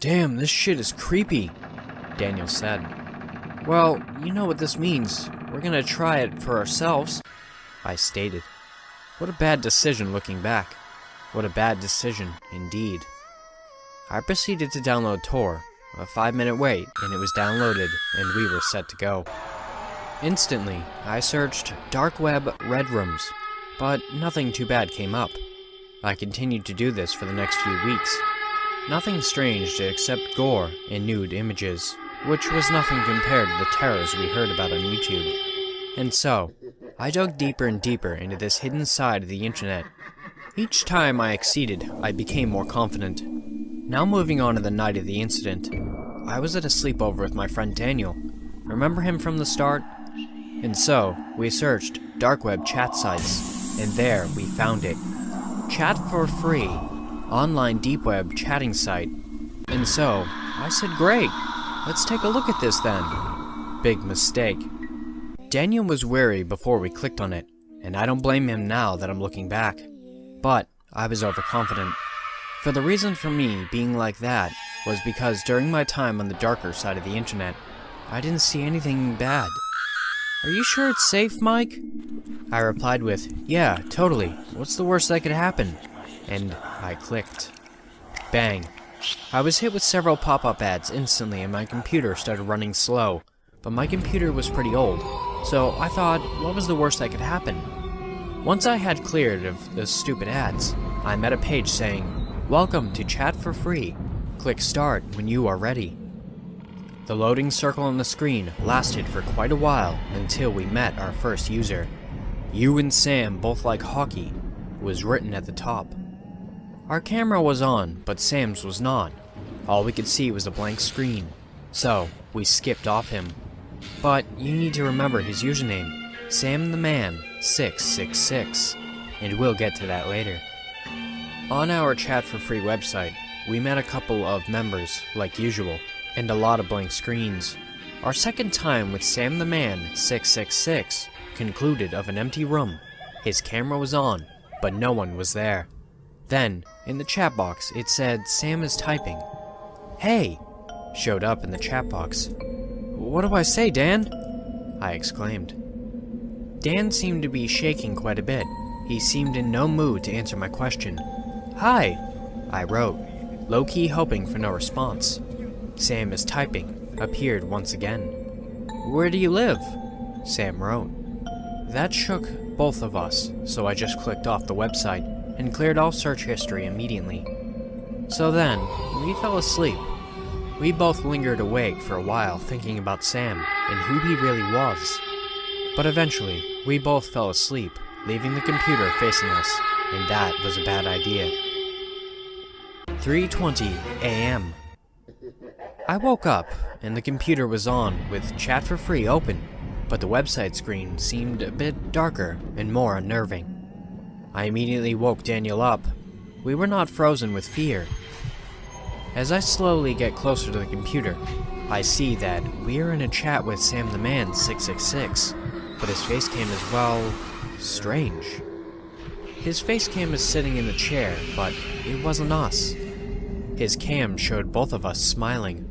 Damn, this shit is creepy, Daniel said. Well, you know what this means. We're gonna try it for ourselves, I stated. What a bad decision looking back. What a bad decision, indeed. I proceeded to download Tor. A 5-minute wait, and it was downloaded, and we were set to go. Instantly, I searched darkWeb red rooms, but nothing too bad came up. I continued to do this for the next few weeks. Nothing strange except gore and nude images, which was nothing compared to the terrors we heard about on YouTube. And so, I dug deeper and deeper into this hidden side of the internet. Each time I exceeded, I became more confident. Now moving on to the night of the incident, I was at a sleepover with my friend Daniel. Remember him from the start? And so, we searched darkWeb chat sites, and there we found it. Chat for free, online deep web chatting site. And so, I said great, let's take a look at this then. Big mistake. Daniel was wary before we clicked on it, and I don't blame him now that I'm looking back. But, I was overconfident. For the reason for me being like that was because during my time on the darker side of the internet, I didn't see anything bad. Are you sure it's safe, Mike? I replied with, yeah, totally. What's the worst that could happen? And I clicked. Bang. I was hit with several pop-up ads instantly and my computer started running slow. But my computer was pretty old, so I thought, what was the worst that could happen? Once I had cleared of the stupid ads, I met a page saying, welcome to chat for free. Click start when you are ready. The loading circle on the screen lasted for quite a while until we met our first user. You and Sam both like hockey was written at the top. Our camera was on, but Sam's was not. All we could see was a blank screen, so we skipped off him. But you need to remember his username, SamTheMan666, and we'll get to that later. On our chat for free website, we met a couple of members, like usual, and a lot of blank screens. Our second time with SamTheMan666 concluded of an empty room. His camera was on, but no one was there. Then, in the chat box, it said, Sam is typing. Hey! Showed up in the chat box. What do I say, Dan? I exclaimed. Dan seemed to be shaking quite a bit. He seemed in no mood to answer my question. Hi! I wrote, low-key hoping for no response. Sam is typing appeared once again. Where do you live? Sam wrote. That shook both of us, so I just clicked off the website and cleared all search history immediately. So then, we fell asleep. We both lingered awake for a while thinking about Sam and who he really was. But eventually, we both fell asleep, leaving the computer facing us, and that was a bad idea. 3:20 a.m. I woke up, and the computer was on with chat for free open, but the website screen seemed a bit darker and more unnerving. I immediately woke Daniel up. We were not frozen with fear. As I slowly get closer to the computer, I see that we are in a chat with SamTheMan666, but his facecam is, well, strange. His facecam is sitting in the chair, but it wasn't us. His cam showed both of us smiling.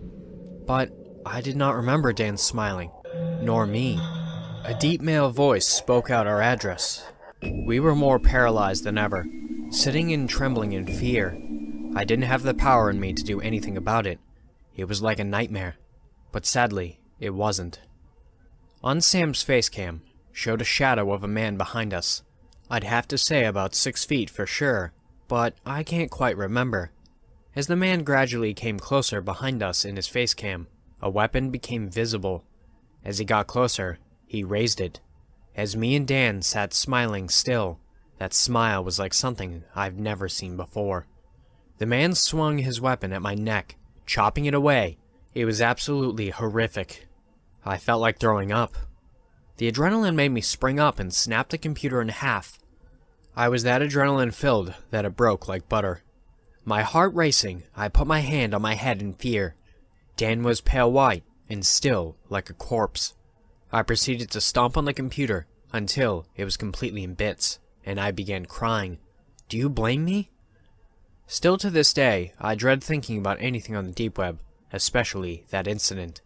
But I did not remember Dan smiling, nor me. A deep male voice spoke out our address. We were more paralyzed than ever, sitting and trembling in fear. I didn't have the power in me to do anything about it. It was like a nightmare, but sadly, it wasn't. On Sam's facecam showed a shadow of a man behind us. I'd have to say about 6 feet for sure, but I can't quite remember. As the man gradually came closer behind us in his facecam, a weapon became visible. As he got closer, he raised it. As me and Dan sat smiling still, that smile was like something I've never seen before. The man swung his weapon at my neck, chopping it away. It was absolutely horrific. I felt like throwing up. The adrenaline made me spring up and snap the computer in half. I was that adrenaline filled that it broke like butter. My heart racing, I put my hand on my head in fear. Dan was pale white and still like a corpse. I proceeded to stomp on the computer until it was completely in bits, and I began crying. Do you blame me? Still to this day, I dread thinking about anything on the deep web, especially that incident.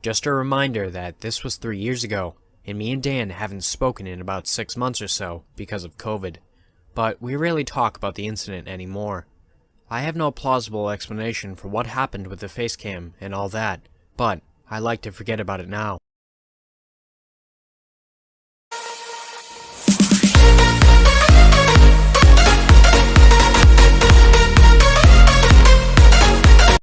Just a reminder that this was 3 years ago, and me and Dan haven't spoken in about 6 months or so because of COVID. But we rarely talk about the incident anymore. I have no plausible explanation for what happened with the face cam and all that, but I like to forget about it now.